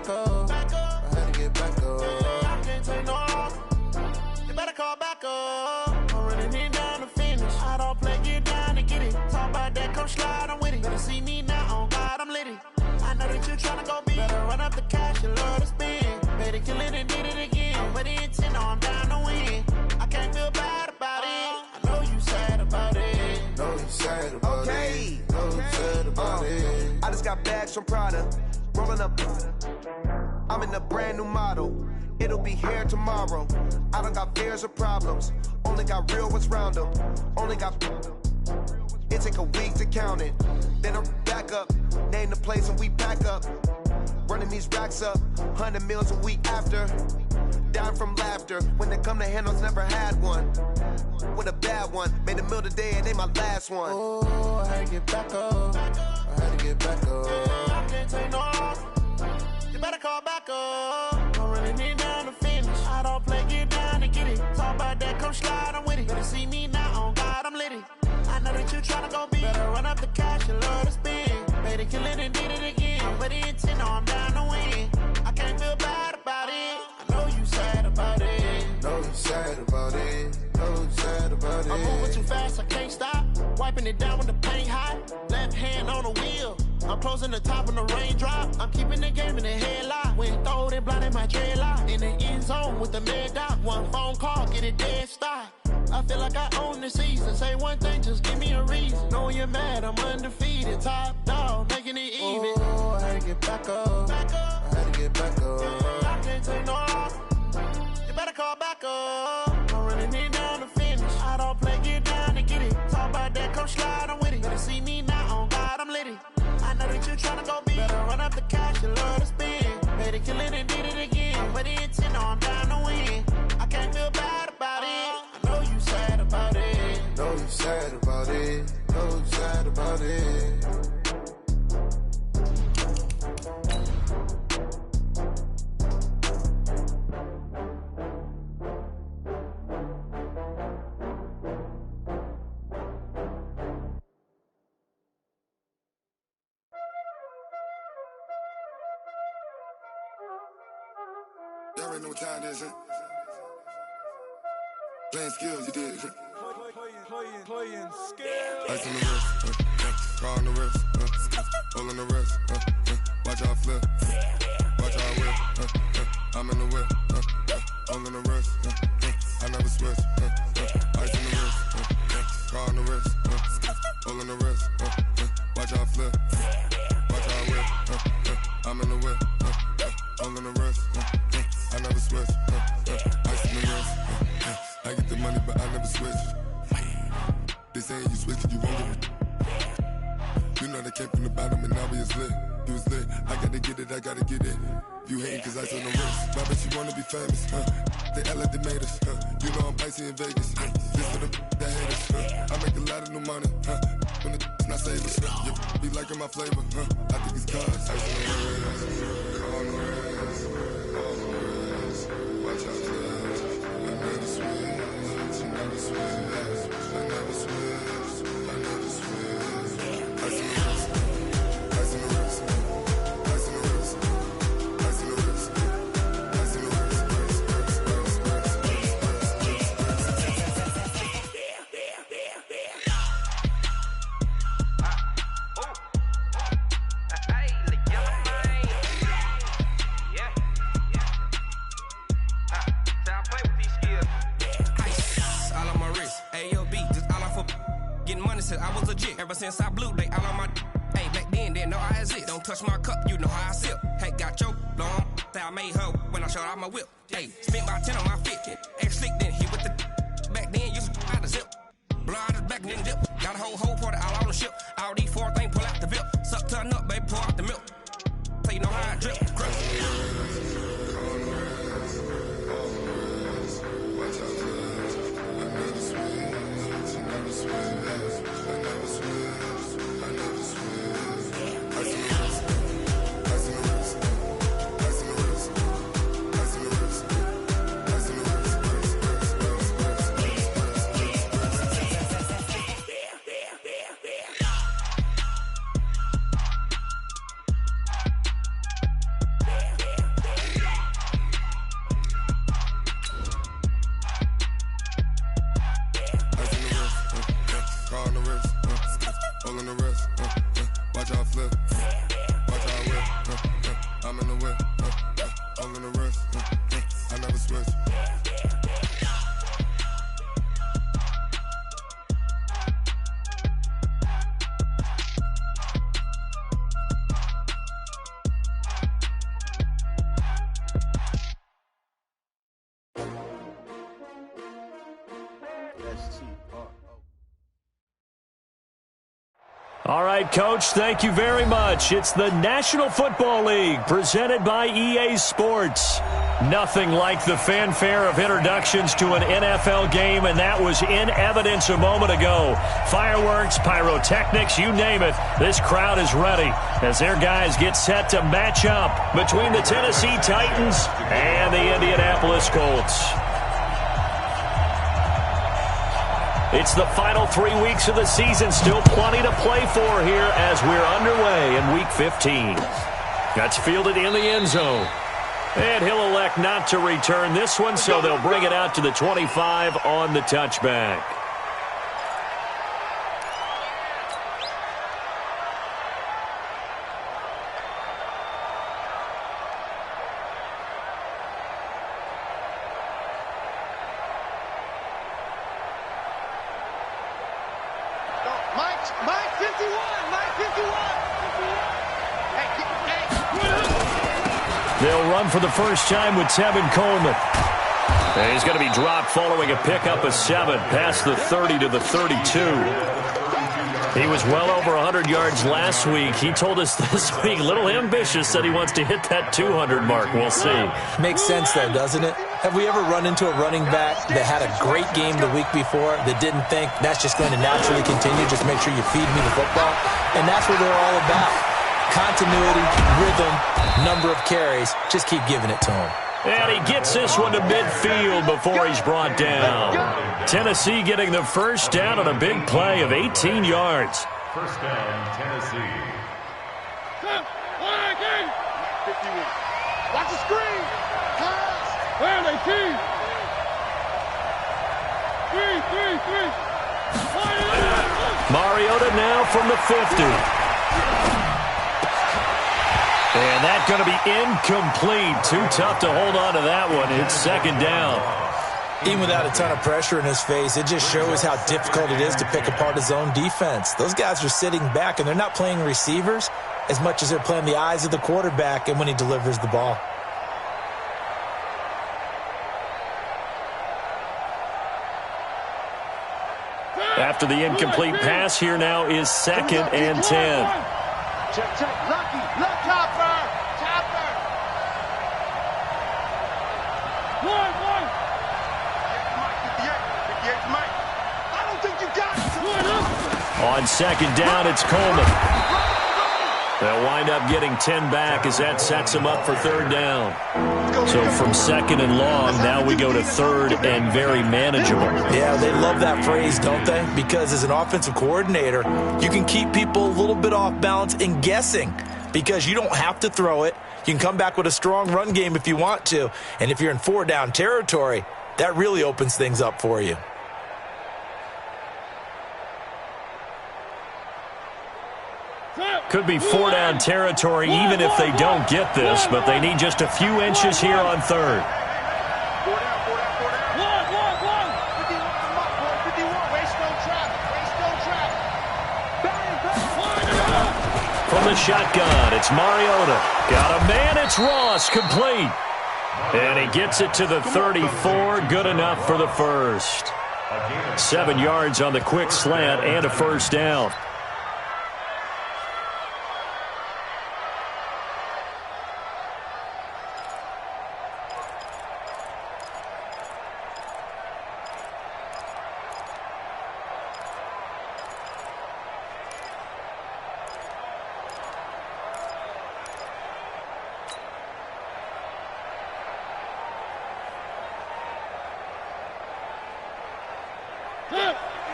back up. I had to get back up. I can't take no loss. You better call back up. I'm running it down to finish. I don't play, get down to get it. Talk about that, come slide, I'm with it. Better see me now, on God, I'm litty. I know that you tryna go big. Better run up the cash, you love to spend. Better kill it and did it again. I'm with the intent, no, I'm down to win. I can't feel bad about it. I know you sad about it. Know you sad about it. Know you sad about it. I just got bags from Prada. Rolling up. I'm in a brand new model. It'll be here tomorrow. I don't got fears or problems. Only got real ones round them. Only got. It take a week to count it. Then I'm back up. Name the place and we pack up. Running these racks up. 100 meals a week after. Down from laughter. When they come to handles, never had one. With a bad one. Made a meal today and ain't my last one. Oh, I had to get back up. I had to get back up. I can't take no loss. You better call back up. I'm running it down to finish. I don't play, get down to get it. Talk about that, come slide, I'm with it. Better see me now, on God, I'm litty. I know that you tryna go big. Better run up the cash, you love to spend. Better kill it and did it again. I'm with the intent, no, I'm down to win. I can't feel bad about it. I know you sad about it. Know you sad about it. Know you sad about it. I'm moving too fast, I can't stop. Wiping it down with the paint hot. Left hand on the wheel. I'm closing the top when the raindrop. I'm keeping the game in the headlock. When throwed and blinded my dreadlock. In the end zone with the mad dot. One phone call, get it dead stop. I feel like I own the season. Say one thing, just give me a reason. Knowing you're mad, I'm undefeated. Top dog, making it even. Oh, I had to get back up. I had to get back up. I can't take no loss. You better call back up. I'm running it down to finish. I don't play, get down to get it. Talk about that, come slide, I'm with it. Better see me now, on God, I'm litty. I know that you tryna go big. Better run up the cash, you love to spend. Better kill it and did it again. I'm with the intent, no, I'm down to win. I can't feel bad about it. I know you sad about it. Know you sad about it. Know you sad about it. Y'all already know what time it is, huh? Playing skills, you did, huh? Playing skills. Ice on the wrist, car on the wrist, hole in the wrist, watch out flip, watch out whip, I'm in the whip, hole in the wrist, I never switch, ice on the wrist, car on the wrist, hole in the wrist, watch out flip, watch out whip, I'm in the whip, hole in the wrist, I never switch, ice on the wrist, I get the money but I never switch. They saying you switch it, you won't get it. You know they came from the bottom and now we is lit. You was lit, I gotta get it, I gotta get it. You hating cause ice on the wrist. My bitch, you wanna be famous, They act like they made us, You know I'm icy in Vegas, This for the that hate us, I make a lot of new money, When the not save us, You be liking my flavor, I think it's cause ice on the wrist, on the wrist, on the wrist. Watch out for us, I never switch, I never switch. I never switch, I never switch. Ice in the wrist, ice in the wrist, ice in the wrist, ice in the wrist, ice in the wrist, I was legit ever since I blew they all on my hey back then didn't know I exist. Don't touch my cup, you know how I sip. Hey, got your long that I made her when I showed out my whip. Hey, spent about 10 on my fit. Ex slick then hit with the back then used to out the zip. Blow out his back and then dip. Got a whole party all on the ship. All these four things pull out the VIP. Suck turn up, baby, pour out the milk. So you know how I drip. Crush. watch out for us. I never switch, I never switch. I never switch, I never switch. Ice in the wrist, ice in the wrist, ice in the wrist, ice in the wrist, ice in the wrist. All right, Coach, thank you very much. It's the National Football League presented by EA Sports. Nothing like the fanfare of introductions to an NFL game, and that was in evidence a moment ago. Fireworks, pyrotechnics, you name it. This crowd is ready as their guys get set to match up between the Tennessee Titans and the Indianapolis Colts. It's the final 3 weeks of the season. Still plenty to play for here as we're underway in Week 15. That's fielded in the end zone. And he'll elect not to return this one, so they'll bring it out to the 25 on the touchback. They'll run for the first time with Tevin Coleman. And he's going to be dropped following a pickup of 7 past the 30 to the 32. He was well over 100 yards last week. He told us this week, a little ambitious, said he wants to hit that 200 mark. We'll see. Makes sense, though, doesn't it? Have we ever run into a running back that had a great game the week before that didn't think that's just going to naturally continue? Just make sure you feed me the football. And that's what they're all about. Continuity, rhythm, number of carries. Just keep giving it to him. And he gets this one to midfield before he's brought down. Tennessee getting the first down on a big play of 18 yards. First down, Tennessee. Watch the screen. Pass. Where are they, team? 3. Mariota now from the 50. And that's going to be incomplete. Too tough to hold on to that one. It's second down. Even without a ton of pressure in his face, it just shows how difficult it is to pick apart his own defense. Those guys are sitting back, and they're not playing receivers as much as they're playing the eyes of the quarterback and when he delivers the ball. After the incomplete pass, here now is 2nd and 10. Check. Lucky. Look, Chopper. One. 58 Mike. I don't think you got it. On second down, it's Coleman. They'll wind up getting 10 back as that sets them up for third down. So from second and long, now we go to third and very manageable. Yeah, they love that phrase, don't they? Because as an offensive coordinator, you can keep people a little bit off balance and guessing because you don't have to throw it. You can come back with a strong run game if you want to. And if you're in 4-down territory, that really opens things up for you. Could be 4-down territory even if they don't get this, but they need just a few inches here on third. 4 down. 51. Waste no traffic. From the shotgun, it's Mariota. Got a man, it's Ross, complete. And he gets it to the 34, good enough for the first. 7 yards on the quick slant and a first down.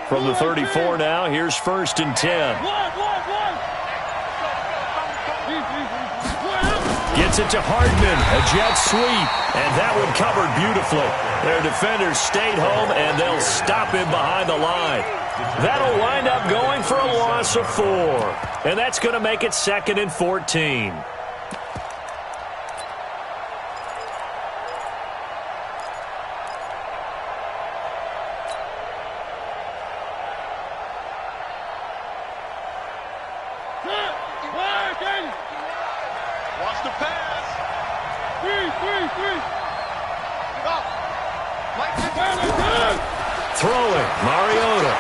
From the 34 now, here's 1st and 10. Gets it to Hardman, a jet sweep, and that one covered beautifully. Their defenders stayed home, and they'll stop him behind the line. That'll wind up going for a loss of 4, and that's going to make it 2nd and 14. Watch the pass. 3. throwing, Mariota.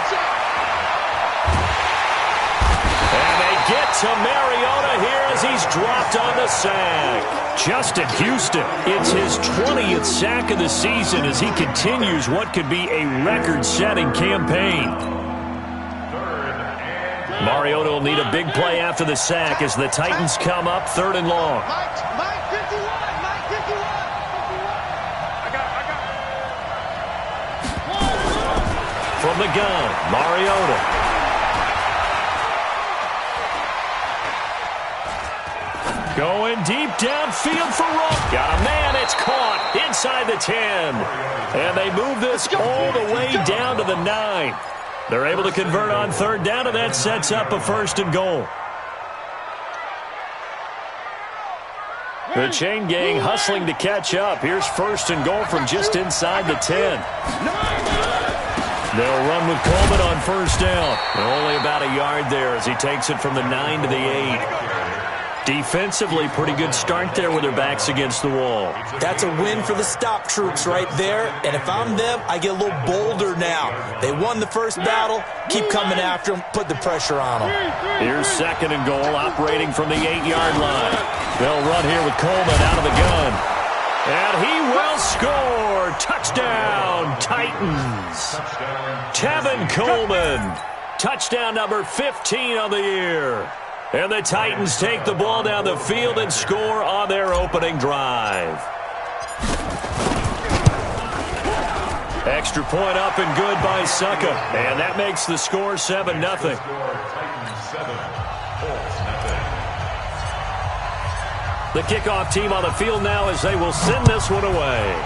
And they get to Mariota here as he's dropped on the sack. Justin Houston, it's his 20th sack of the season as he continues what could be a record-setting campaign. Mariota will need a big play after the sack as the Titans come up 3rd and long. Mike 51. I got. From the gun, Mariota. Going deep downfield for Rupp. Got a man, it's caught inside the 10. And they move this all the way down to the 9. They're able to convert on 3rd down, and that sets up a 1st and goal. The chain gang hustling to catch up. Here's 1st and goal from just inside the 10. They'll run with Coleman on 1st down. Only about a yard there as he takes it from the 9 to the 8. Defensively, pretty good start there with their backs against the wall. That's a win for the stop troops right there. And if I'm them, I get a little bolder now. They won the first battle. Keep coming after them. Put the pressure on them. Here's 2nd and goal, operating from the 8-yard line. They'll run here with Coleman out of the gun. And he will score. Touchdown, Titans. Tevin Coleman. Touchdown number 15 on the year. And the Titans take the ball down the field and score on their opening drive. Extra point up and good by Succa. And that makes the score 7-0. The kickoff team on the field now as they will send this one away.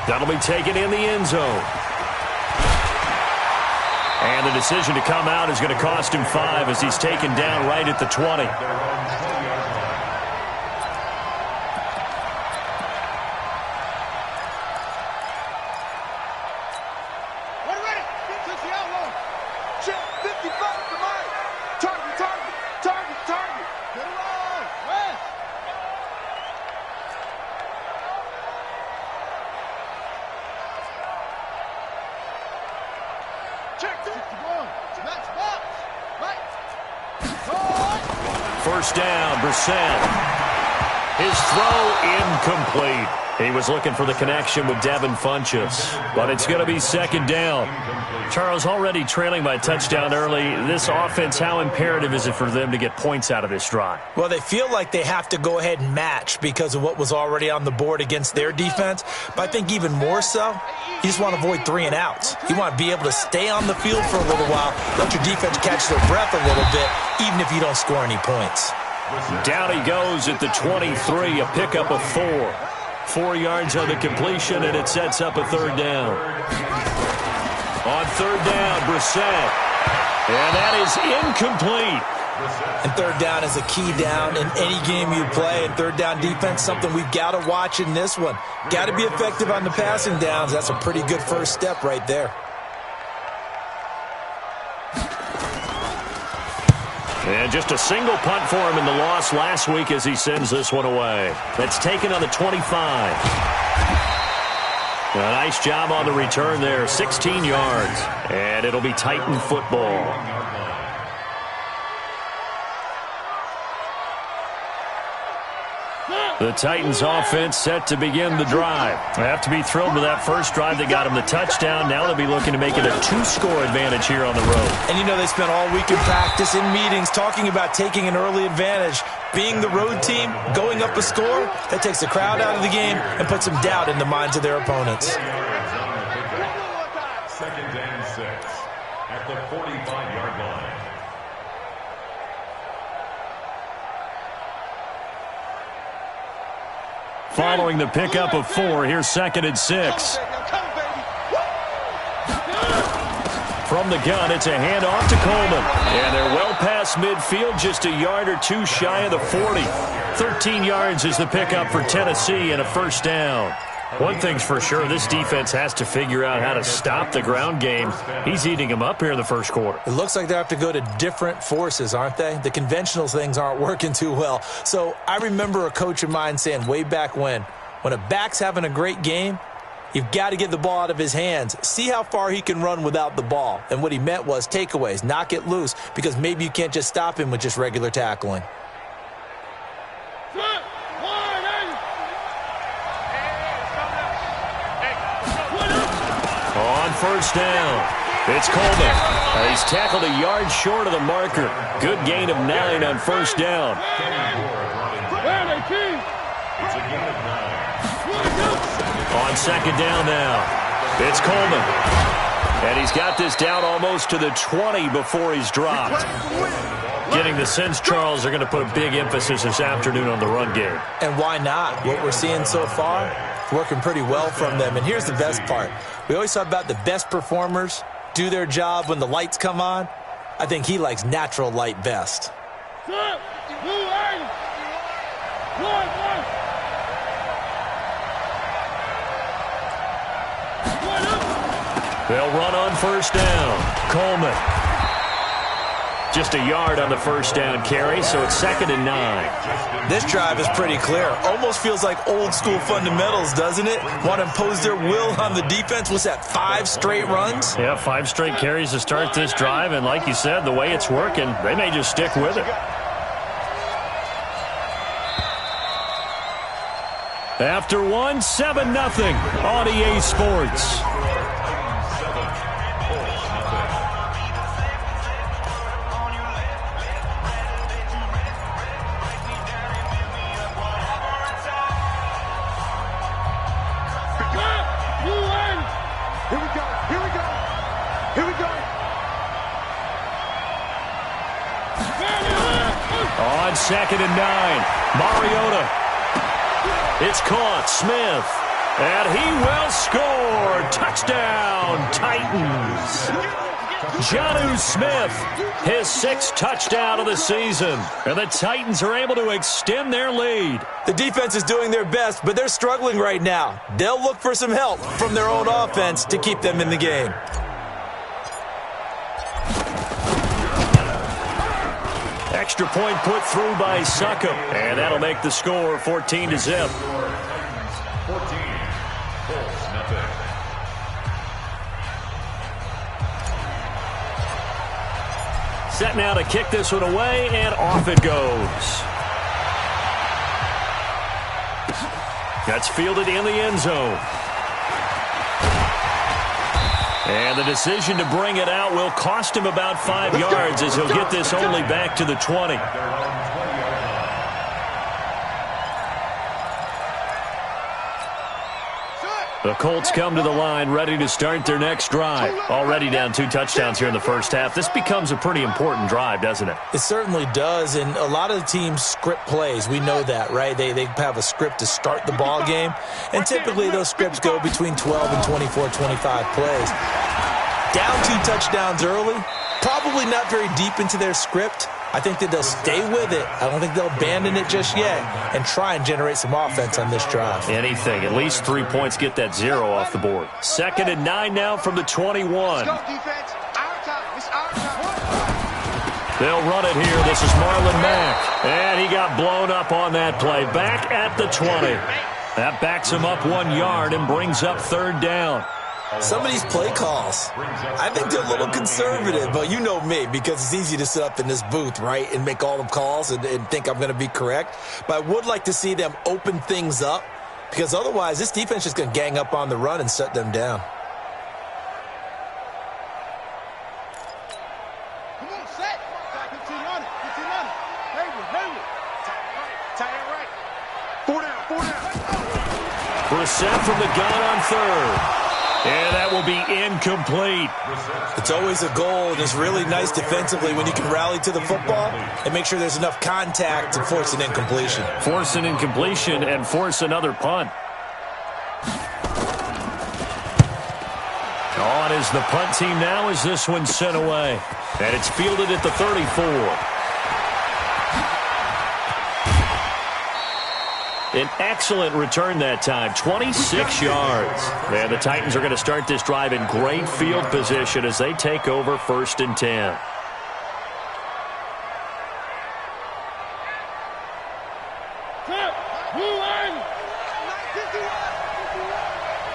That'll be taken in the end zone. And the decision to come out is going to cost him 5 as he's taken down right at the 20. First down, Brissett. His throw incomplete. He was looking for the connection with Devin Funchess, but it's going to be 2nd down. Charles, already trailing by a touchdown early. This offense, how imperative is it for them to get points out of this drive? Well, they feel like they have to go ahead and match because of what was already on the board against their defense. But I think even more so, you just want to avoid 3 and outs. You want to be able to stay on the field for a little while, let your defense catch their breath a little bit, even if you don't score any points. Down he goes at the 23, a pickup of 4. 4 yards on the completion, and it sets up a 3rd down. On 3rd down, Brissett. And that is incomplete. And 3rd down is a key down in any game you play. And 3rd down defense, something we've got to watch in this one. Got to be effective on the passing downs. That's a pretty good first step right there. And just a single punt for him in the loss last week as he sends this one away. That's taken on the 25. A nice job on the return there, 16 yards. And it'll be Titan football. The Titans offense set to begin the drive. They have to be thrilled with that first drive that got them the touchdown. Now they'll be looking to make it a 2-score advantage here on the road. And you know they spent all week in practice, in meetings, talking about taking an early advantage. Being the road team, going up a score, that takes the crowd out of the game and puts some doubt in the minds of their opponents. 2nd and 6 at the 45-yard line. Following the pickup of 4, here's 2nd and 6. From the gun, it's a handoff to Coleman. And they're well past midfield, just a yard or 2 shy of the 40. 13 yards is the pickup for Tennessee and a 1st down. One thing's for sure, this defense has to figure out how to stop the ground game. He's eating them up here in the first quarter. It looks like they have to go to different forces, aren't they? The conventional things aren't working too well. So I remember a coach of mine saying way back when a back's having a great game, You've got to get the ball out of his hands. See how far he can run without the ball. And what he meant was takeaways, knock it loose, because maybe you can't just stop him with just regular tackling. On first down, it's Coleman. He's tackled a yard short of the marker. Good gain of 9 on first down. On second down now, it's Coleman. And he's got this down almost to the 20 before he's dropped. Getting the sense, Charles, are going to put a big emphasis this afternoon on the run game. And why not? What we're seeing so far, working pretty well from them. And here's the best part. We always talk about the best performers do their job when the lights come on. I think he likes natural light best. They'll run on first down. Coleman. Just a yard on the first down carry, so it's 2nd and 9. This drive is pretty clear. Almost feels like old school fundamentals, doesn't it? Want to impose their will on the defense. What's that, 5 straight runs? Yeah, 5 straight carries to start this drive, and like you said, the way it's working, they may just stick with it. After one, 7-0 on EA Sports. On 2nd and 9, Mariota. It's caught, Smith. And he will score. Touchdown, Titans. Jonnu Smith, his 6th touchdown of the season. And the Titans are able to extend their lead. The defense is doing their best, but they're struggling right now. They'll look for some help from their own offense to keep them in the game. Extra point put through by Succop. And that'll make the score 14-0. 14, Colts, nothing. Set now to kick this one away, and off it goes. That's fielded in the end zone. And the decision to bring it out will cost him about 5 yards as he'll get this only back to the 20. The Colts come to the line ready to start their next drive. Already down 2 touchdowns here in the first half. This becomes a pretty important drive, doesn't it? It certainly does, and a lot of the teams script plays. We know that, right? They have a script to start the ball game, and typically those scripts go between 12 and 24, 25 plays. Down 2 touchdowns early, probably not very deep into their script. I think that they'll stay with it. I don't think they'll abandon it just yet and try and generate some offense on this drive. Anything. At least 3 points get that 0 off the board. 2nd and 9 now from the 21. Let's go, defense. Our time. It's our time. They'll run it here. This is Marlon Mack. And he got blown up on that play. Back at the 20. That backs him up 1 yard and brings up 3rd down. Some of these play calls, I think they're a little conservative, but you know me, because it's easy to sit up in this booth, right, and make all the calls and think I'm going to be correct. But I would like to see them open things up, because otherwise this defense is going to gang up on the run and shut them down. Come on, set. Continue on it. Continue on it. Hey, tie it right. 4 down, 4 down. Brissett from the gun on 3rd. And that will be incomplete. It's always a goal, and it's really nice defensively when you can rally to the football and make sure there's enough contact to force an incompletion. Force an incompletion and force another punt. On is the punt team now as this one's sent away. And it's fielded at the 34. An excellent return that time, 26 yards. And the Titans are going to start this drive in great field position as they take over 1st and 10.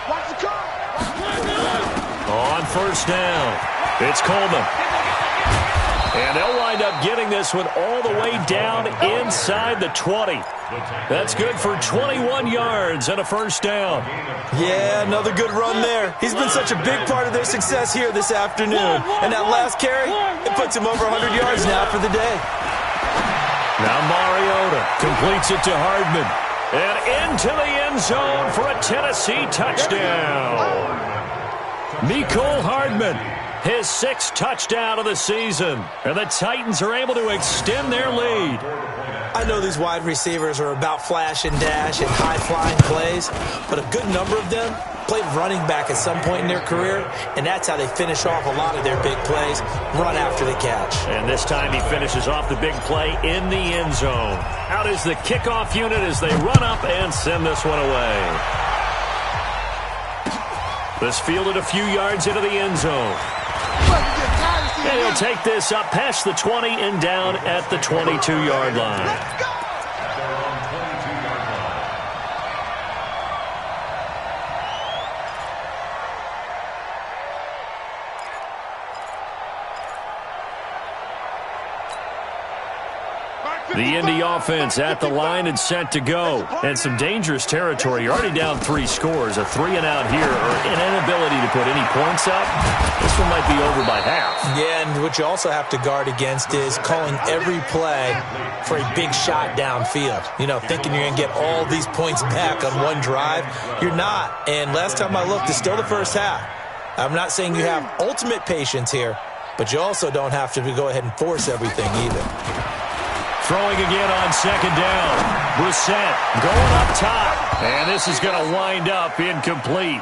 Watch the On first down, it's Coleman. And they'll wind up getting this one all the way down inside the 20. That's good for 21 yards and a first down. Yeah, another good run there. He's been such a big part of their success here this afternoon. And that last carry, it puts him over 100 yards now for the day. Now Mariota completes it to Hardman. And into the end zone for a Tennessee touchdown. Mecole Hardman, his 6th touchdown of the season. And the Titans are able to extend their lead. I know these wide receivers are about flash and dash and high-flying plays, but a good number of them played running back at some point in their career, and that's how they finish off a lot of their big plays, run after the catch. And this time he finishes off the big play in the end zone. Out is the kickoff unit as they run up and send this one away. This fielded a few yards into the end zone. And he'll take this up past the 20 and down at the 22-yard line. The Indy offense at the line and set to go. And some dangerous territory. You're already down 3 scores. A 3-and-out here or an inability to put any points up. This one might be over by half. Yeah, and what you also have to guard against is calling every play for a big shot downfield. You know, thinking you're going to get all these points back on one drive. You're not. And last time I looked, it's still the first half. I'm not saying you have ultimate patience here, but you also don't have to go ahead and force everything either. Throwing again on second down. Brissett going up top. And this is going to wind up incomplete.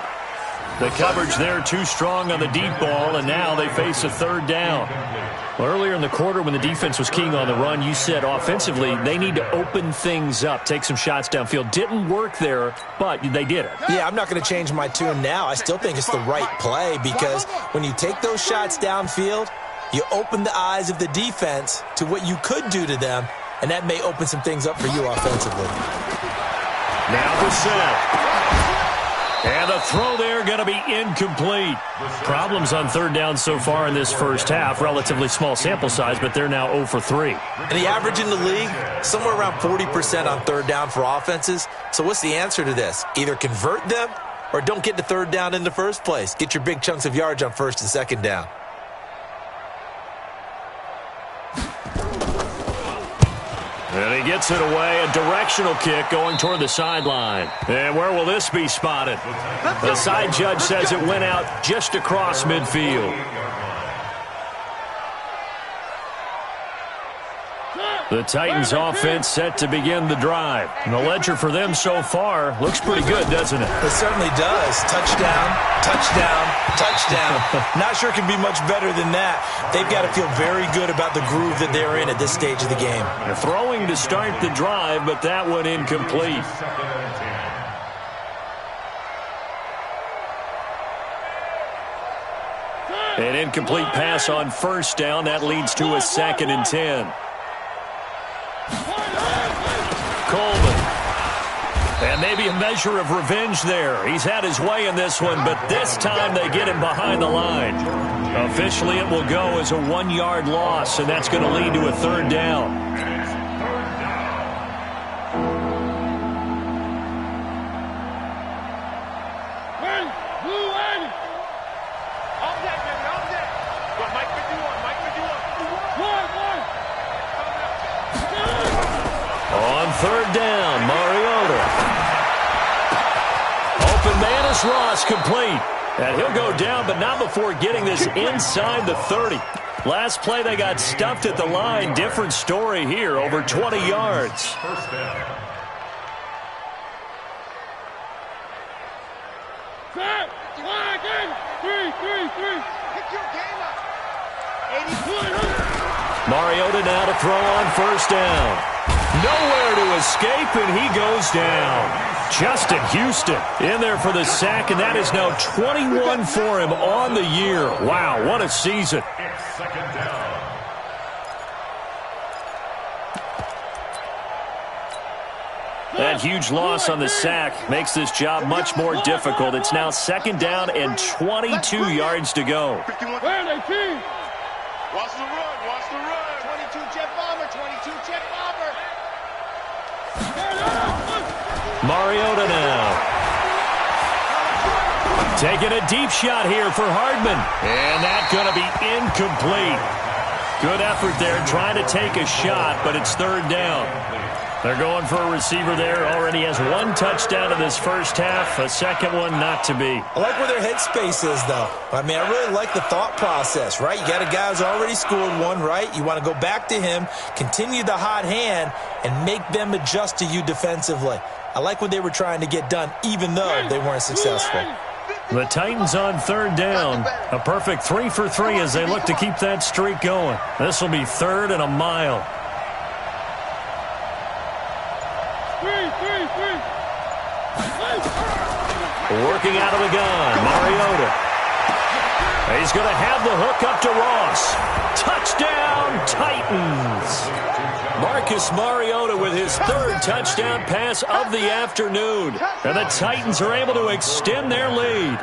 The coverage there too strong on the deep ball, and now they face a third down. Well, earlier in the quarter when the defense was keying on the run, you said offensively they need to open things up, take some shots downfield. Didn't work there, but they did it. Yeah, I'm not going to change my tune now. I still think it's the right play because when you take those shots downfield, you open the eyes of the defense to what you could do to them, and that may open some things up for you offensively. Now Brissett. And the throw there going to be incomplete. Problems on third down so far in this first half. Relatively small sample size, but they're now 0 for 3. And the average in the league, somewhere around 40% on third down for offenses. So what's the answer to this? Either convert them or don't get to third down in the first place. Get your big chunks of yards on first and second down. And he gets it away, a directional kick going toward the sideline. And where will this be spotted? The side judge says it went out just across midfield. The Titans offense set to begin the drive. And the ledger for them so far looks pretty good, doesn't it? It certainly does. Touchdown, touchdown, touchdown. Not sure it can be much better than that. They've got to feel very good about the groove that they're in at this stage of the game. They're throwing to start the drive, but that one incomplete. An incomplete pass on first down. That leads to a 2nd and 10. Coleman. And maybe a measure of revenge there. He's had his way in this one, but this time they get him behind the line. Officially, it will go as a 1-yard loss, and that's going to lead to a third down. Third down, Mariota. Open man is lost, complete. And he'll go down, but not before getting this inside the 30. Last play, they got stuffed at the line. Different story here, over 20 yards. First down. Mariota now to throw on first down. Nowhere to escape, and he goes down. Justin Houston in there for the sack, and that is now 21 for him on the year. Wow, what a season. It's second down. And huge loss on the sack makes this job much more difficult. It's now 2nd down and 22 yards to go. Watch the run, watch the run. 22 jet bomber, 22 jet bomber. Mariota now. Taking a deep shot here for Hardman. And that's going to be incomplete. Good effort there trying to take a shot, but it's 3rd down. They're going for a receiver there. Already has 1 touchdown in this first half. A second one not to be. I like where their headspace is, though. I mean, I really like the thought process, right? You got a guy who's already scored one, right? You want to go back to him, continue the hot hand, and make them adjust to you defensively. I like what they were trying to get done, even though they weren't successful. The Titans on 3rd down. A perfect 3 for 3 as they look to keep that streak going. This will be 3rd and a mile. Working out of the gun, Mariota. He's going to have the hook up to Ross. Touchdown, Titans. Marcus Mariota with his 3rd touchdown pass of the afternoon. And the Titans are able to extend their lead.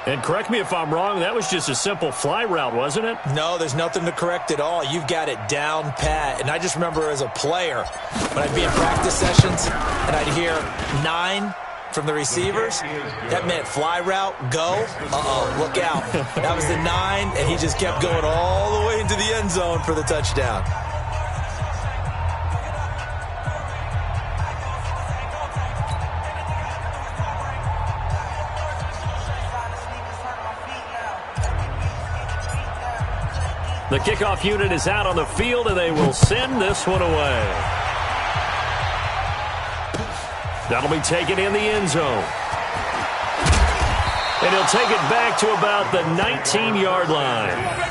And correct me if I'm wrong, that was just a simple fly route, wasn't it? No, there's nothing to correct at all. You've got it down pat. And I just remember as a player, when I'd be in practice sessions and I'd hear 9 from the receivers, that meant fly route, go. Uh-oh, look out. That was the 9, and he just kept going all the way into the end zone for the touchdown. The kickoff unit is out on the field, and they will send this one away. That'll be taken in the end zone. And he'll take it back to about the 19-yard line.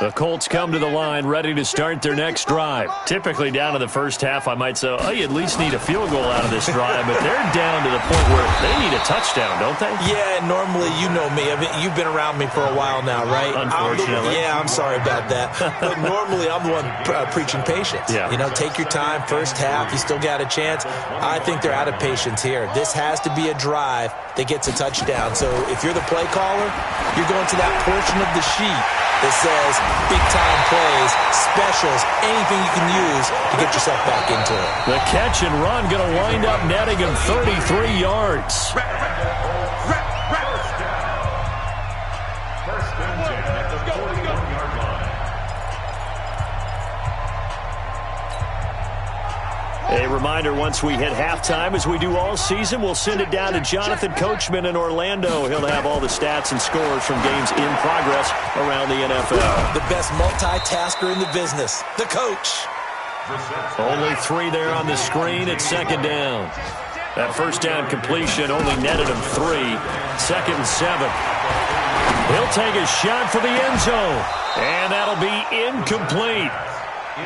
The Colts come to the line ready to start their next drive. Typically down in the first half, I might say, oh, you at least need a field goal out of this drive, but they're down to the point where they need a touchdown, don't they? Yeah, normally, you know me. I mean, you've been around me for a while now, right? Unfortunately. I'm sorry about that. But normally, I'm the one preaching patience. Yeah. You know, take your time, first half, you still got a chance. I think they're out of patience here. This has to be a drive that gets a touchdown. So if you're the play caller, you're going to that portion of the sheet that says big-time plays, specials, anything you can use to get yourself back into it. The catch and run going to wind up netting him 33 yards. First and 10 at the 41-yard line. A reminder, once we hit halftime, as we do all season, we'll send it down to Jonathan Coachman in Orlando. He'll have all the stats and scores from games in progress around the NFL. The best multitasker in the business, the coach. Only 3 there on the screen at 2nd down. That first down completion only netted him 3. 2nd and 7. He'll take a shot for the end zone, and that'll be incomplete.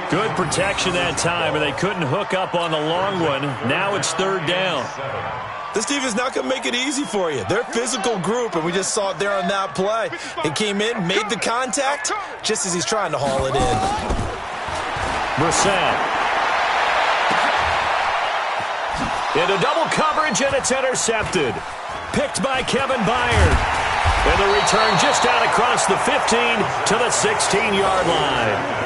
Good protection that time, and they couldn't hook up on the long one. Now it's 3rd down. This team is not going to make it easy for you. They're a physical group, and we just saw it there on that play. He came in, made the contact, just as he's trying to haul it in. Brissett. Into double coverage, and it's intercepted. Picked by Kevin Byard. And the return just out across the 15 to the 16-yard line.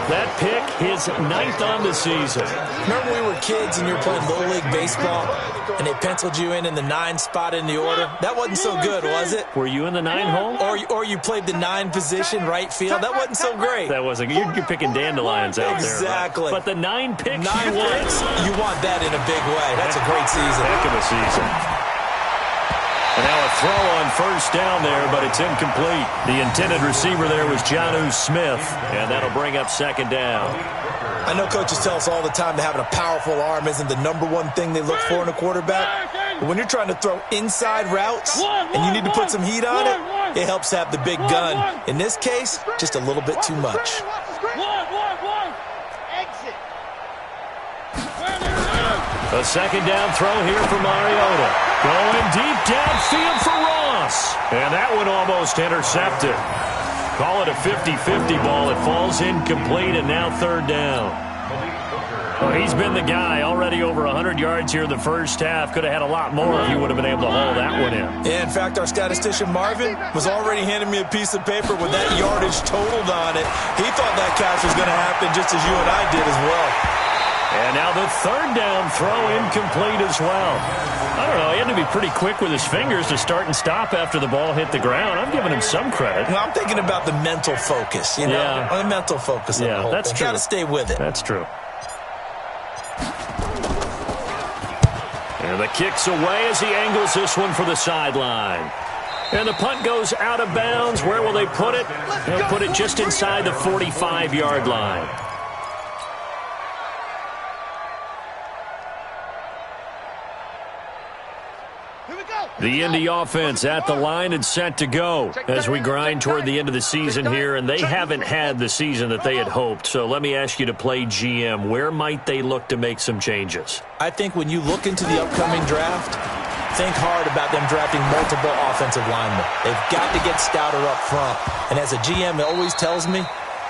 That pick, his 9th on the season. Remember when we were kids and you were playing Little League Baseball and they penciled you in the 9 spot in the order? That wasn't so good, was it? Were you in the 9 hole? Or you played the 9 position, right field? That wasn't so great. That wasn't. You're picking dandelions out there. Exactly. Right? But the 9 picks 9 picks, you want that in a big way. That's a great season. Heck of a season. And now a throw on first down there, but it's incomplete. The intended receiver there was Jonnu Smith, and that'll bring up 2nd down. I know coaches tell us all the time that having a powerful arm isn't the #1 thing they look for in a quarterback. But when you're trying to throw inside routes and you need to put some heat on it, it helps have the big gun. In this case, just a little bit too much. One. Exit. A second down throw here for Mariota. Going deep downfield for Ross. And that one almost intercepted. Call it a 50-50 ball. It falls incomplete, and now third down. Well, he's been the guy. Already over 100 yards here in the first half. Could have had a lot more if he would have been able to haul that one in. Yeah, in fact, our statistician Marvin was already handing me a piece of paper with that yardage totaled on it. He thought that catch was going to happen just as you and I did as well. And now the third down throw incomplete as well. I don't know. He had to be pretty quick with his fingers to start and stop after the ball hit the ground. I'm giving him some credit. Well, I'm thinking about the mental focus, you know? Yeah. The mental focus of the whole that's thing. true. Got to stay with it. That's true. And the kick's away as he angles this one for the sideline. And the punt goes out of bounds. Where will they put it? They'll put it just inside the 45-yard line. The Indy offense at the line and set to go as we grind toward the end of the season here, and they haven't had the season that they had hoped. So let me ask you to play GM. Where might they look to make some changes? I think when you look into the upcoming draft, think hard about them drafting multiple offensive linemen. They've got to get stouter up front. And as a GM, it always tells me,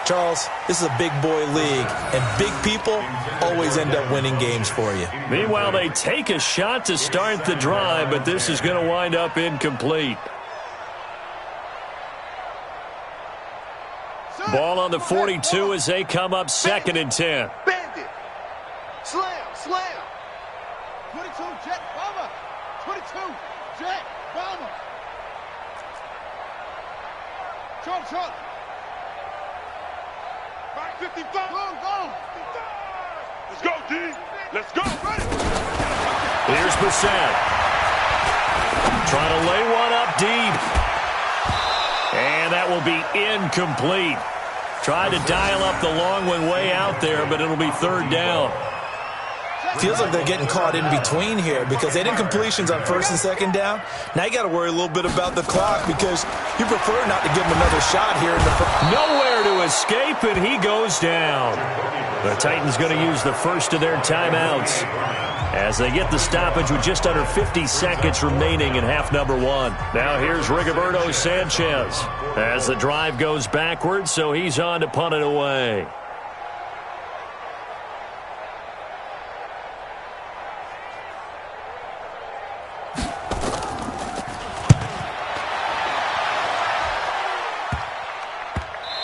Charles, this is a big boy league, and big people always end up winning games for you. Meanwhile, they take a shot to start the drive, but this is going to wind up incomplete. Ball on the 42 as they come up 2nd and 10. Bandit. Slam. 22, jet, bomber. 22, jet, bomber. Charlie. 55. Go. Let's go, D. Let's go. Here's Brissett. Trying to lay one up deep. And that will be incomplete. Tried to dial up the long one way out there, but it'll be third down. Feels like they're getting caught in between here because they did completions on 1st and 2nd down. Now you got to worry a little bit about the clock because you prefer not to give them another shot here in the first. Nowhere to escape, and he goes down. The Titans going to use the first of their timeouts as they get the stoppage with just under 50 seconds remaining in half number 1. Now here's Rigoberto Sanchez as the drive goes backwards, so he's on to punt it away.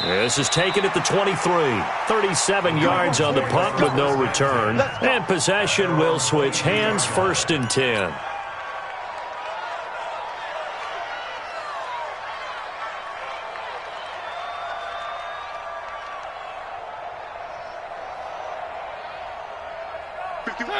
This is taken at the 23. 37 yards on the punt with no return. And possession will switch hands, 1st and 10.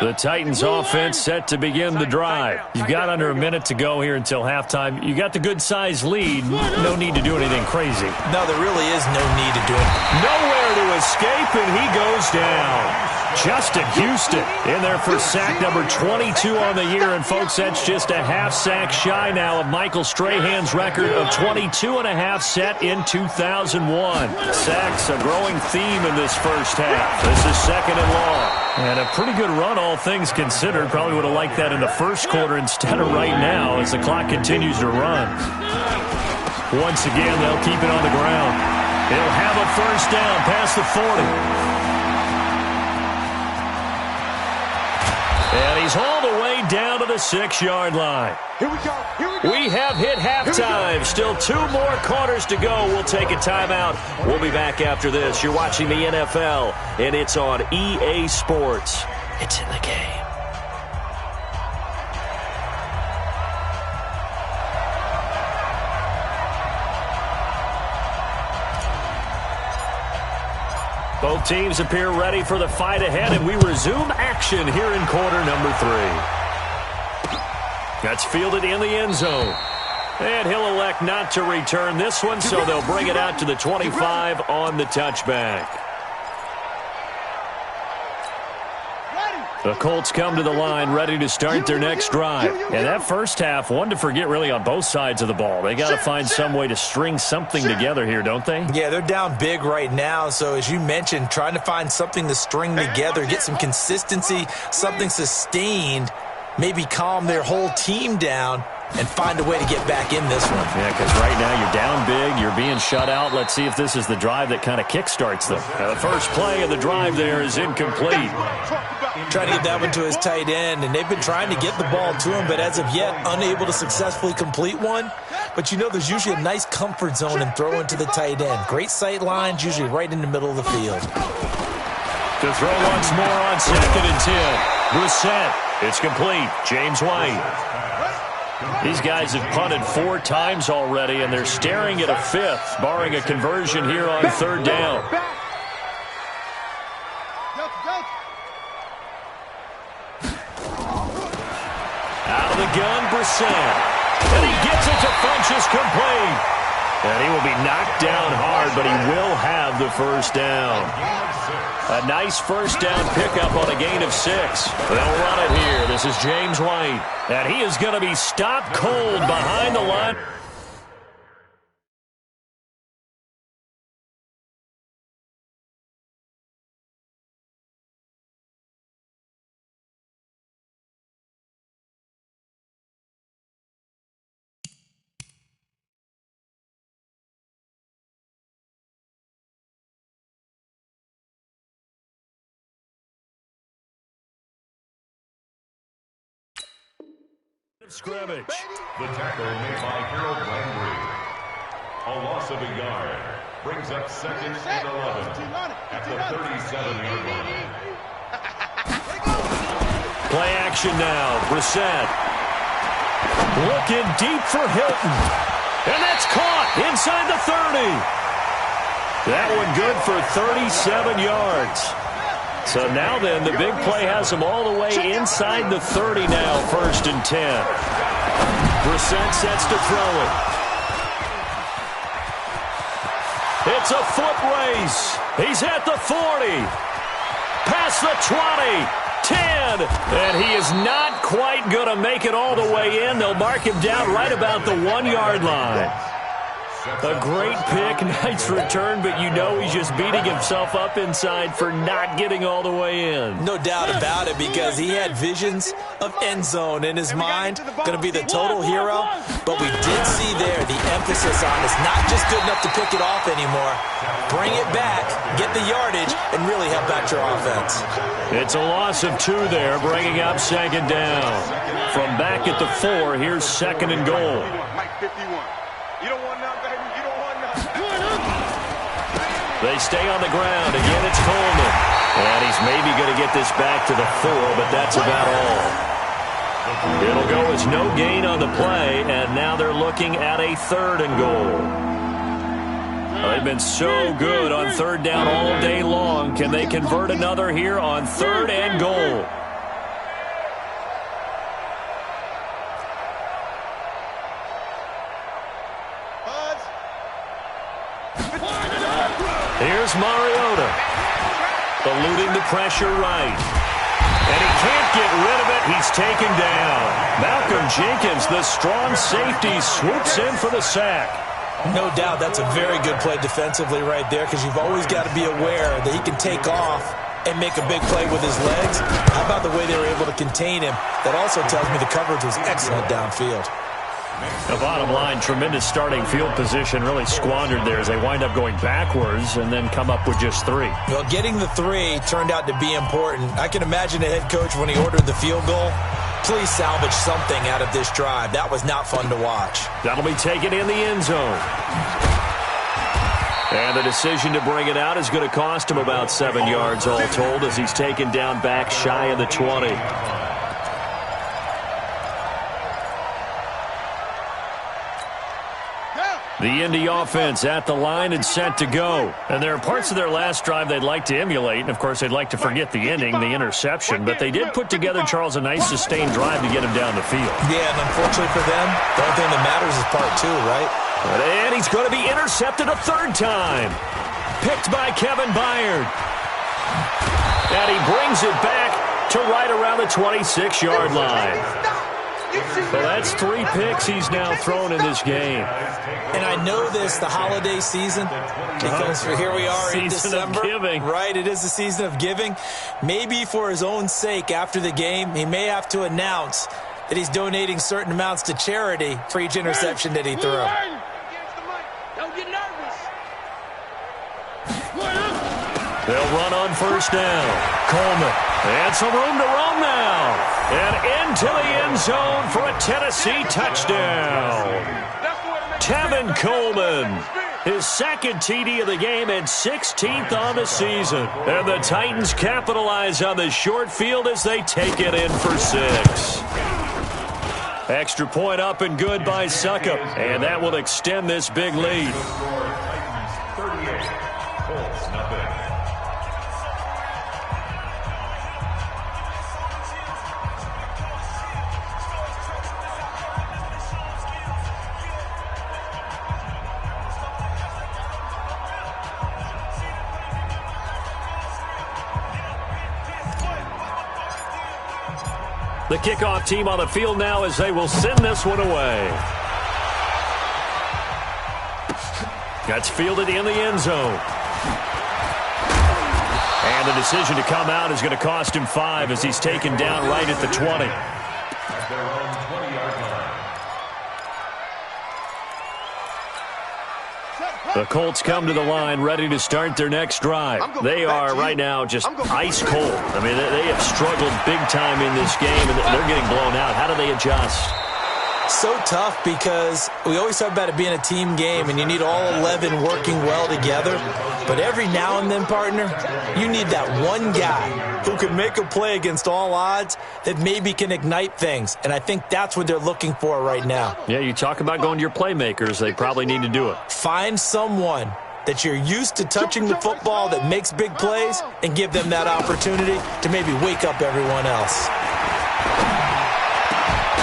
The Titans offense set to begin the drive. You've got under a minute to go here until halftime. You got the good-sized lead. No need to do anything crazy. No, there really is no need to do it. Nowhere to escape, and he goes down. Justin Houston in there for sack number 22 on the year. And, folks, that's just a half sack shy now of Michael Strahan's record of 22.5 set in 2001. Sacks a growing theme in this first half. This is 2nd and long. And a pretty good run, all things considered. Probably would have liked that in the first quarter instead of right now as the clock continues to run. Once again, they'll keep it on the ground. They'll have a first down past the 40. And he's hauled away down to the 6-yard line. Here we go. We have hit halftime. Still 2 more quarters to go. We'll take a timeout. We'll be back after this. You're watching the NFL, and it's on EA Sports. It's in the game. Both teams appear ready for the fight ahead, and we resume action here in quarter number 3. That's fielded in the end zone. And he'll elect not to return this one, so they'll bring it out to the 25 on the touchback. The Colts come to the line ready to start their next drive. And that first half, one to forget really on both sides of the ball. They got to find some way to string something together here, don't they? Yeah, they're down big right now. So as you mentioned, trying to find something to string together, get some consistency, something sustained, maybe calm their whole team down and find a way to get back in this one. Yeah, because right now you're down big, you're being shut out. Let's see if this is the drive that kind of kickstarts them. The first play of the drive there is incomplete. Trying to get that one to his tight end, and they've been trying to get the ball to him, but as of yet, unable to successfully complete one. But you know there's usually a nice comfort zone and throw into the tight end. Great sight lines, usually right in the middle of the field. To throw once more on 2nd and 10. Brissett. It's complete. James White. These guys have punted 4 times already, and they're staring at a 5th, barring a conversion here on 3rd down. Out of the gun, Brissett. And he gets it to Funchess complete. And he will be knocked down hard, but he will have the first down. A nice first down pickup on a gain of 6. They'll run it here. This is James White. And he is going to be stopped cold behind the line. Scrimmage. The tackle made by Harold Landry. A loss of a yard brings up 2nd and 11 at the 37-yard line. Play action now. Brissett looking deep for Hilton. And that's caught inside the 30. That one good for 37 yards. So now then, the big play has them all the way inside the 30 now, 1st and 10. Brissett sets to throw it. It's a foot race. He's at the 40. Past the 20. 10. And he is not quite going to make it all the way in. They'll mark him down right about the 1-yard line. A great pick, nice return, but you know he's just beating himself up inside for not getting all the way in. No doubt about it, because he had visions of end zone in his mind, going to be the total hero. But we did see there the emphasis on it's not just good enough to pick it off anymore. Bring it back, get the yardage, and really help out your offense. It's a loss of 2 there, bringing up 2nd down. From back at the 4, here's 2nd and goal. Mike 51. You don't want none, baby. You don't want none. They stay on the ground. Again, it's Coleman. And he's maybe going to get this back to the 4, but that's about all. It'll go as no gain on the play, and now they're looking at a 3rd and goal. They've been so good on 3rd down all day long. Can they convert another here on 3rd and goal? Here's Mariota, eluding the pressure right. And he can't get rid of it. He's taken down. Malcolm Jenkins, the strong safety, swoops in for the sack. No doubt that's a very good play defensively right there, because you've always got to be aware that he can take off and make a big play with his legs. How about the way they were able to contain him? That also tells me the coverage was excellent downfield. The bottom line, tremendous starting field position, really squandered there as they wind up going backwards and then come up with just 3. Well, getting the 3 turned out to be important. I can imagine the head coach when he ordered the field goal. Please salvage something out of this drive. That was not fun to watch. That'll be taken in the end zone. And the decision to bring it out is going to cost him about 7 yards all told, as he's taken down back shy of the 20. The Indy offense at the line and set to go. And there are parts of their last drive they'd like to emulate. And, of course, they'd like to forget the ending, the interception. But they did put together, Charles, a nice sustained drive to get him down the field. Yeah, and unfortunately for them, the only thing that matters is part 2, right? And he's going to be intercepted a 3rd time. Picked by Kevin Byard. And he brings it back to right around the 26-yard line. So that's 3 picks he's now thrown in this game. And I know this, the holiday season, because here we are in December. Season of giving. Right, it is the season of giving. Maybe for his own sake, after the game, he may have to announce that he's donating certain amounts to charity for each interception that he threw. Don't get nervous. They'll run on first down. Coleman. And some room to roam now. And into the end zone for a Tennessee touchdown. Tevin Coleman. His second TD of the game and 16th on the season. And the Titans capitalize on the short field as they take it in for 6. Extra point up and good by Suckup. And that will extend this big lead. Titans 38, Colts nothing. The kickoff team on the field now as they will send this one away. That's fielded in the end zone. And the decision to come out is going to cost him 5 as he's taken down right at the 20. At their own 20-yard line. The Colts come to the line ready to start their next drive. They are right now just ice cold. I mean, they have struggled big time in this game, and they're getting blown out. How do they adjust? So tough because we always talk about it being a team game, and you need all 11 working well together. But every now and then, partner, you need that one guy who can make a play against all odds that maybe can ignite things. And I think that's what they're looking for right now. Yeah, you talk about going to your playmakers. They probably need to do it. Find someone that you're used to touching the football that makes big plays and give them that opportunity to maybe wake up everyone else.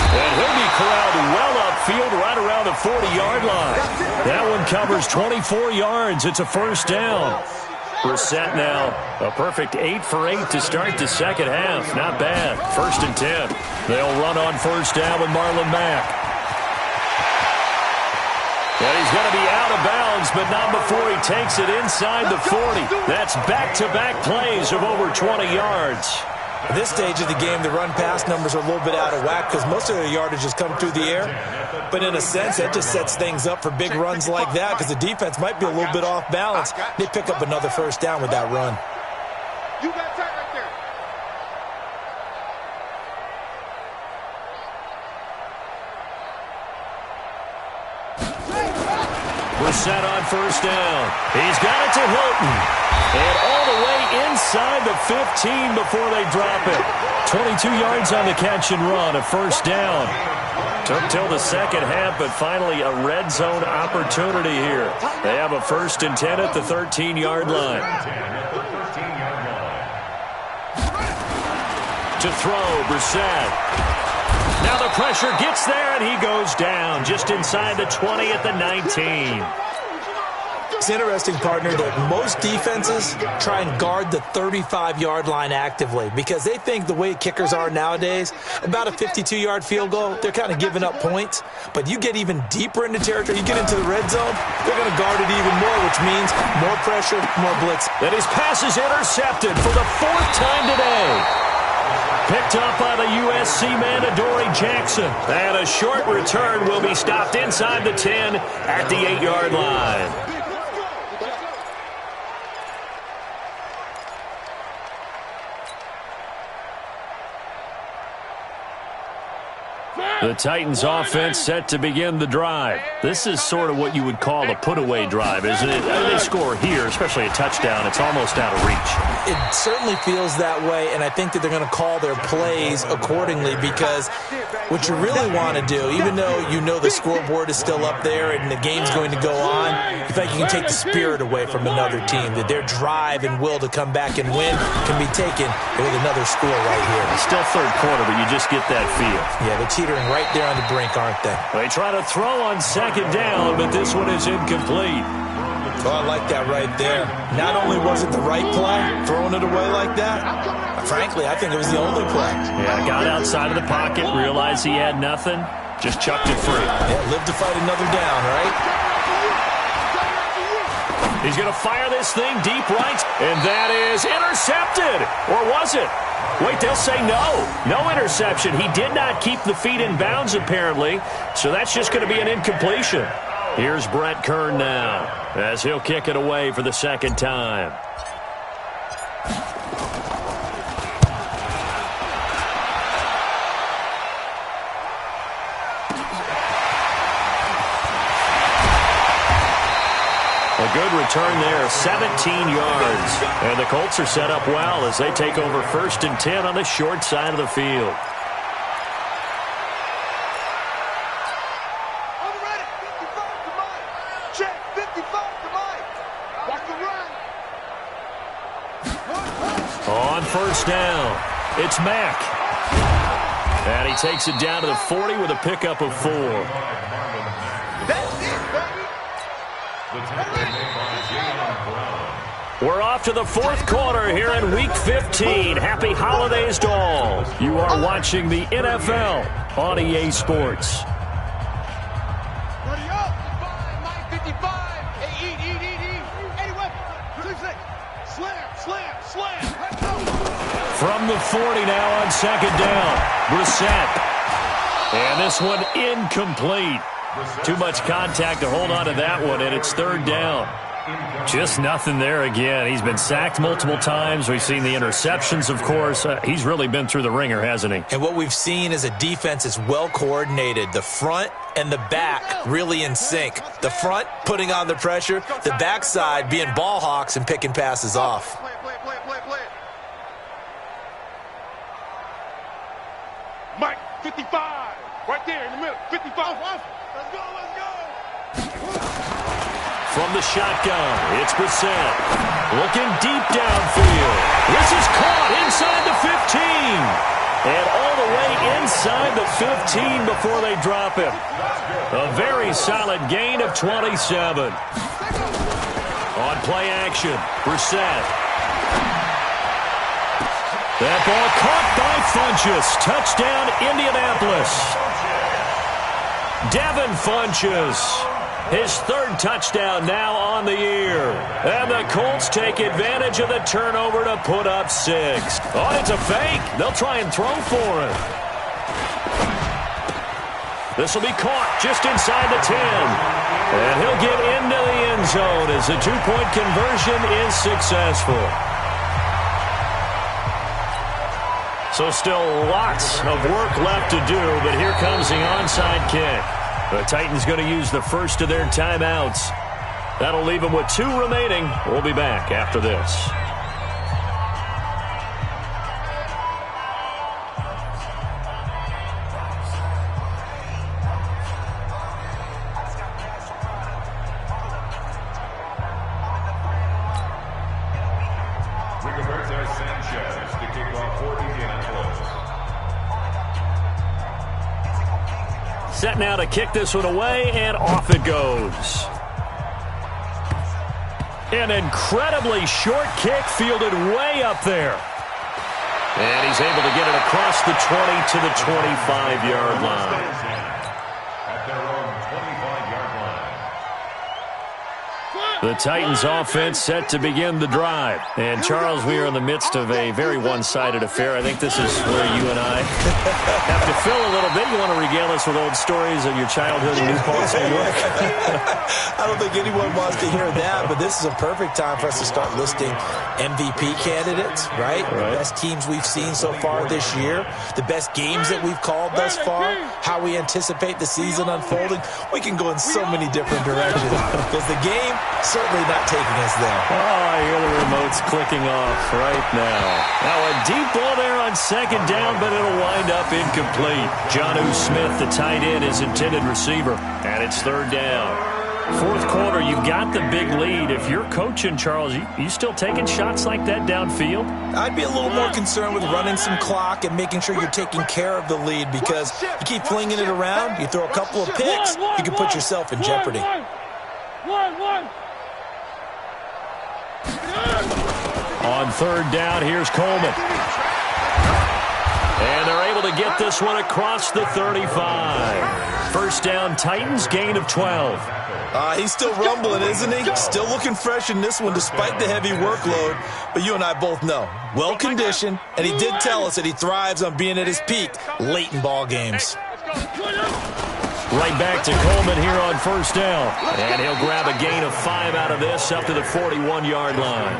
And he'll be corralled well upfield right around the 40-yard line. That one covers 24 yards. It's a first down. Brissett now, a perfect 8 for 8 to start the second half. Not bad. 1st and 10. They'll run on first down with Marlon Mack. And he's going to be out of bounds, but not before he takes it inside the 40. That's back-to-back plays of over 20 yards. At this stage of the game, the run-pass numbers are a little bit out of whack because most of their yardage has come through the air. But in a sense, that just sets things up for big runs like that because the defense might be a little bit off balance. They pick up another first down with that run. You got tight right there. Brissett on first down. He's got it to Hilton. And all the way inside the 15 before they drop it. 22 yards on the catch and run, a first down. Took till the second half, but finally a red zone opportunity here. They have a 1st and 10 at the 13-yard line. To throw, Brissett. Now the pressure gets there, and he goes down just inside the 20 at the 19. It's interesting, partner, that most defenses try and guard the 35-yard line actively because they think the way kickers are nowadays, about a 52-yard field goal, they're kind of giving up points. But you get even deeper into territory, you get into the red zone, they're going to guard it even more, which means more pressure, more blitz. And his pass is intercepted for the 4th time today. Picked up by the USC man, Adoree Jackson. And a short return will be stopped inside the 10 at the 8-yard line. The Titans offense set to begin the drive. This is sort of what you would call a put-away drive, isn't it? They score here, especially a touchdown. It's almost out of reach. It certainly feels that way, and I think that they're going to call their plays accordingly because what you really want to do, even though you know the scoreboard is still up there and the game's going to go on, you think you can take the spirit away from another team, that their drive and will to come back and win can be taken with another score right here. It's still third quarter, but you just get that feel. Yeah, they're teetering right there on the brink, aren't they? They try to throw on second down, but this one is incomplete. Oh, I like that right there. Not only was it the right play, throwing it away like that, Frankly, I think it was the only play. Yeah, got outside of the pocket, realized he had nothing, just chucked it free. Yeah, live to fight another down, right? He's going to fire this thing deep right, and that is intercepted. Or was it? Wait, they'll say no. No interception. He did not keep the feet in bounds, apparently, so that's just going to be an incompletion. Here's Brett Kern now, as he'll kick it away for the second time. A good return there, 17 yards. And the Colts are set up well as they take over 1st and 10 on the short side of the field. Check, 55 to Mike. Watch the run. On 1st down, it's Mack. And he takes it down to the 40 with a pickup of 4. That's it, baby. We're off to the 4th quarter here in Week 15. Happy holidays to all. You are watching the NFL on EA Sports. Ready up. Mike 55. Hey, eat. Anyway, 2-6. Slam. From the 40 now on 2nd down. Brissett. And this one incomplete. Too much contact to hold on to that one, and it's 3rd down. Just nothing there again. He's been sacked multiple times. We've seen the interceptions, of course. He's really been through the ringer, hasn't he? And what we've seen is a defense that's well coordinated. The front and the back really in sync. The front putting on the pressure, the backside being ball hawks and picking passes off. Play. Mike 55. Right there in the middle. 55. Let's go. From the shotgun, it's Brissett. Looking deep downfield. This is caught inside the 15. And all the way inside the 15 before they drop him. A very solid gain of 27. On play action, Brissett. That ball caught by Funchess. Touchdown, Indianapolis. Devin Funchess. His 3rd touchdown now on the year. And the Colts take advantage of the turnover to put up 6. Oh, it's a fake. They'll try and throw for it. This will be caught just inside the 10. And he'll get into the end zone as the 2-point conversion is successful. So still lots of work left to do, but here comes the onside kick. The Titans going to use the first of their timeouts. That'll leave them with 2 remaining. We'll be back after this. Sanchez to kick off for Indianapolis. Set now to kick this one away, and off it goes. An incredibly short kick fielded way up there. And he's able to get it across the 20 to the 25-yard line. At their own 25-yard line. The Titans offense set to begin the drive. And, Charles, we are in the midst of a very one-sided affair. I think this is where you and I have to fill a little bit. You want to regale us with old stories of your childhood in New Paltz, New York? I don't think anyone wants to hear that, but this is a perfect time for us to start listing MVP candidates, right? The best teams we've seen so far this year, the best games that we've called thus far, how we anticipate the season unfolding. We can go in so many different directions because the game certainly not taking us there. Oh, I hear the remotes clicking off right now. Now a deep ball there on second down, but it'll wind up incomplete. Jonnu Smith, the tight end, is intended receiver, and it's third down. Fourth quarter, you've got the big lead. If you're coaching, Charles, you still taking shots like that downfield? I'd be a little more concerned with running some clock and making sure you're taking care of the lead, because you keep flinging it around, you throw a couple of picks, you can put yourself in jeopardy. On third down, here's Coleman. get this one across the 35. First down, Titans, gain of 12. He's still rumbling, isn't he? Still looking fresh in this one despite the heavy workload. But you and I both know, well-conditioned, and he did tell us that he thrives on being at his peak late in ball games. Right back to Coleman here on first down. And he'll grab a gain of 5 out of this up to the 41-yard line.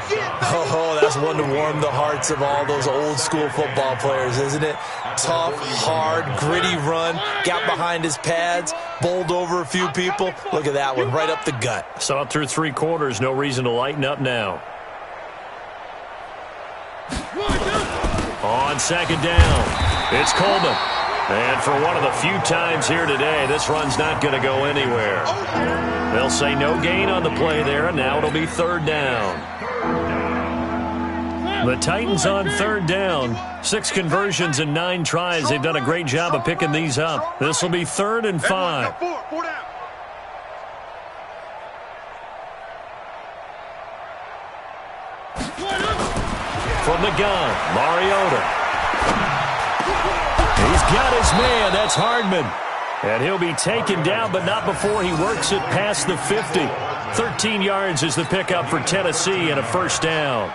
Oh, that's one to warm the hearts of all those old-school football players, isn't it? Tough, hard, gritty run, got behind his pads, bowled over a few people. Look at that one, right up the gut. So up through 3 quarters, no reason to lighten up now. On second down, it's Coleman. And for one of the few times here today, this run's not going to go anywhere. They'll say no gain on the play there, and now it'll be third down. The Titans on third down. 6 conversions and 9 tries. They've done a great job of picking these up. This will be 3rd and 5. From the gun, Mariota. He's got his man. That's Hardman. And he'll be taken down, but not before he works it past the 50. 13 yards is the pickup for Tennessee and a first down.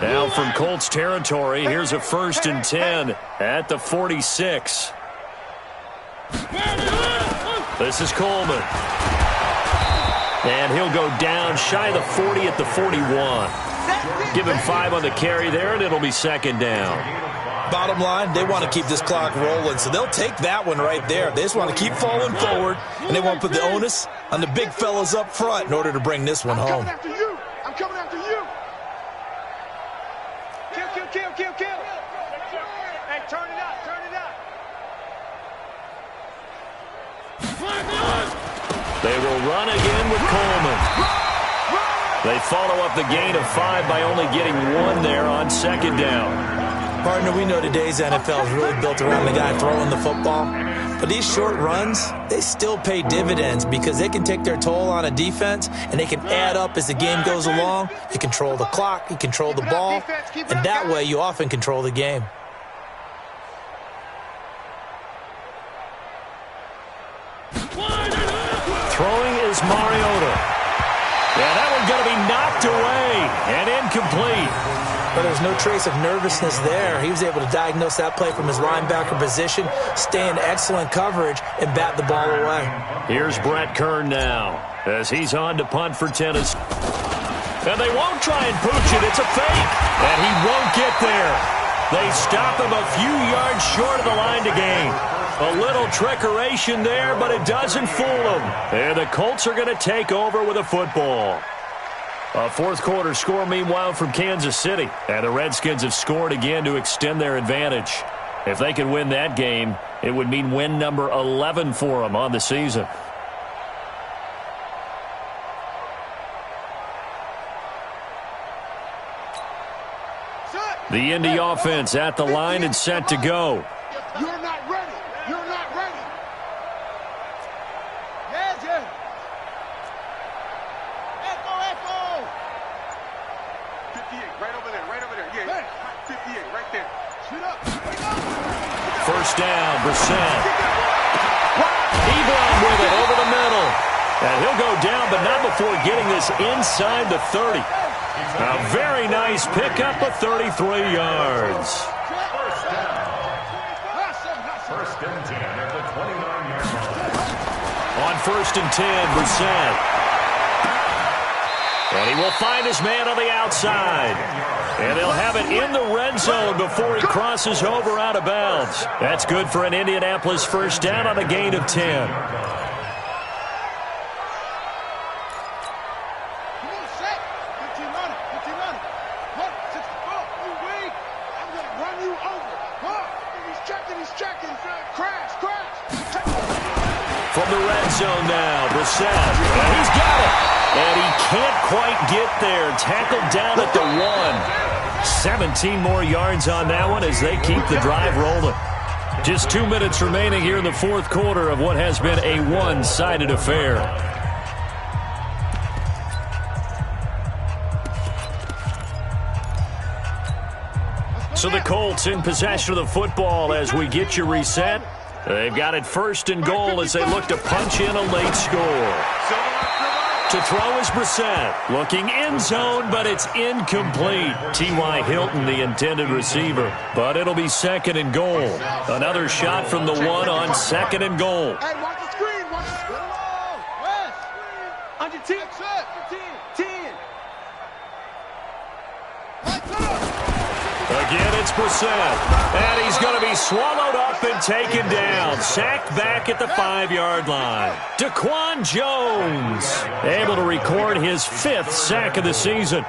Now from Colts territory, here's a 1st and 10 at the 46. This is Coleman. And he'll go down shy of the 40 at the 41. Give him 5 on the carry there, and it'll be second down. Bottom line, they want to keep this clock rolling, so they'll take that one right there. They just want to keep falling forward, and they want to put the onus on the big fellas up front in order to bring this one home. I'm coming after you. I'm coming after you. Kill. Hey, turn it up. They will run again with Coleman. They follow up the gain of 5 by only getting 1 there on second down. Partner, we know today's NFL is really built around the guy throwing the football. But these short runs, they still pay dividends because they can take their toll on a defense and they can add up as the game goes along. You control the clock, you control the ball, and that way you often control the game. Throwing is Mariota. Yeah, that one's going to be knocked away and incomplete. But there's no trace of nervousness there. He was able to diagnose that play from his linebacker position, stay in excellent coverage, and bat the ball away. Here's Brett Kern now as he's on to punt for Tennessee. And they won't try and pooch it. It's a fake. And he won't get there. They stop him a few yards short of the line to gain. A little trickeration there, but it doesn't fool them. And the Colts are going to take over with a football. A 4th quarter score, meanwhile, from Kansas City. And the Redskins have scored again to extend their advantage. If they could win that game, it would mean win number 11 for them on the season. The Indy offense at the line and set to go. You're not ready. You're not ready. Yeah. Echo. 58, right over there. Yeah, 58, right there. Shoot up. First down, Brissett. Ebron with it over the middle. And he'll go down, but not before getting this inside the 30. A very nice pickup of 33 yards. First and 10 at the 29-yard line. On 1st and 10, Brissett. And he will find his man on the outside. And they'll have it in the red zone before he crosses over out of bounds. That's good for an Indianapolis first down on a gain of 10. From the red zone now, Brissett. And he's got it. And he can't quite get there. Tackled down at the 1. 17 more yards on that one as they keep the drive rolling. Just 2 minutes remaining here in the 4th quarter of what has been a one-sided affair. So the Colts in possession of the football as we get you reset. They've got it 1st and goal as they look to punch in a late score. To throw is Brissett. Looking end zone, but it's incomplete. T.Y. Hilton, the intended receiver. But it'll be 2nd and goal. Another shot from the one on 2nd and goal. Hey, watch the screen. Watch the screen. West. On your 10. 10. Again, it's Brissett. And he's going to be swallowed up and taken down. Sacked back at the 5-yard line. Daquan Jones able to record his 5th sack of the season.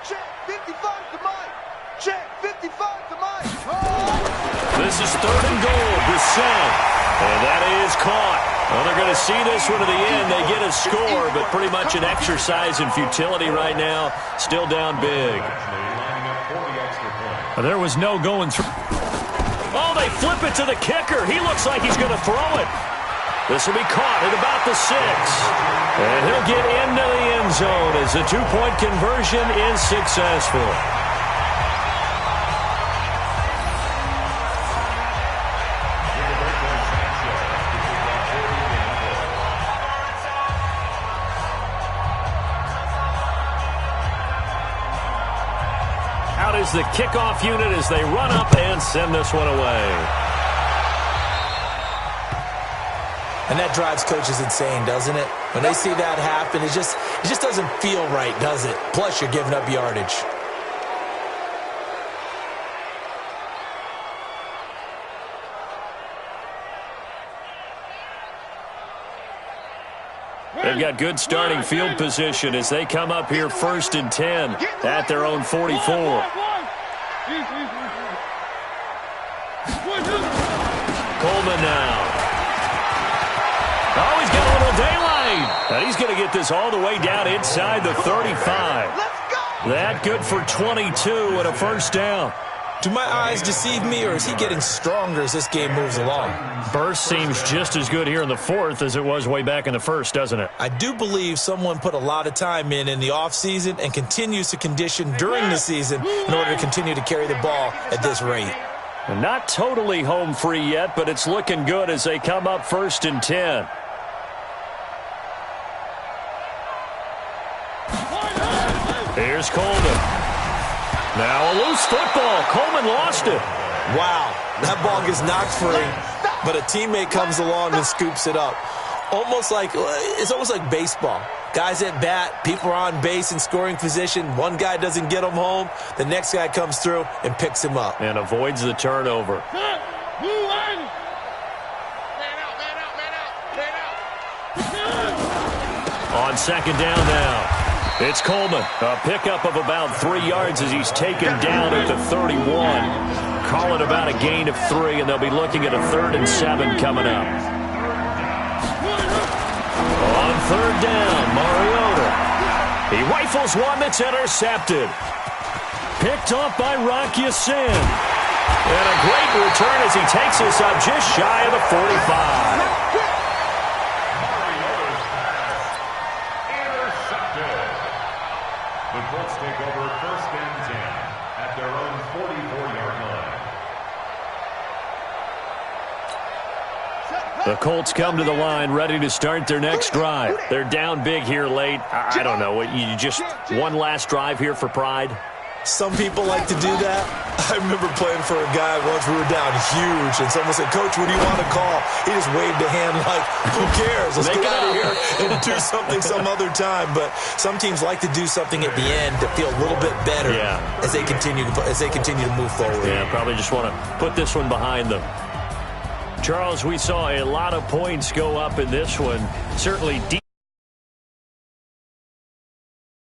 Check 55 to Mike. Check 55 to Mike. This is 3rd and goal. Brissett. And that is caught. Well, they're going to see this one to the end. They get a score, but pretty much an exercise in futility right now. Still down big. There was no going through. Oh, they flip it to the kicker. He looks like he's going to throw it. This will be caught at about the 6. And he'll get into the end zone as the 2-point conversion is successful. Is the kickoff unit as they run up and send this one away. And that drives coaches insane, doesn't it? When they see that happen, it just doesn't feel right, does it? Plus, you're giving up yardage. They've got good starting field position as they come up here 1st and 10 at their own 44. Coleman now. Oh, he's got a little daylight. And he's going to get this all the way down inside the 35. That good for 22 and a 1st down. Do my eyes deceive me, or is he getting stronger as this game moves along? Burst seems just as good here in the 4th as it was way back in the 1st, doesn't it? I do believe someone put a lot of time in the offseason and continues to condition during the season in order to continue to carry the ball at this rate. Not totally home free yet, but it's looking good as they come up 1st and 10. Here's Coleman. Now a loose football. Coleman lost it. Wow, that ball gets knocked free, but a teammate comes along and scoops it up. It's almost like baseball. Guys at bat, people are on base in scoring position. One guy doesn't get him home. The next guy comes through and picks him up. And avoids the turnover. On 2nd down now. It's Coleman. A pickup of about 3 yards as he's taken down at the 31. Call it about a gain of 3, and they'll be looking at a 3rd and 7 coming up. On 3rd down, Mariota. He rifles one that's intercepted. Picked off by Rocky Sin. And a great return as he takes this up just shy of the 45. The Colts take over 1st and 10 at their own 44-yard line. The Colts come to the line ready to start their next drive. They're down big here late. I don't know. You just one last drive here for pride? Some people like to do that. I remember playing for a guy once. We were down huge, and someone said, "Coach, what do you want to call?" He just waved a hand like, "Who cares? Let's get out of here and do something some other time." But some teams like to do something at the end to feel a little bit better as they continue to move forward. Yeah, probably just want to put this one behind them. Charles, we saw a lot of points go up in this one. Certainly deep.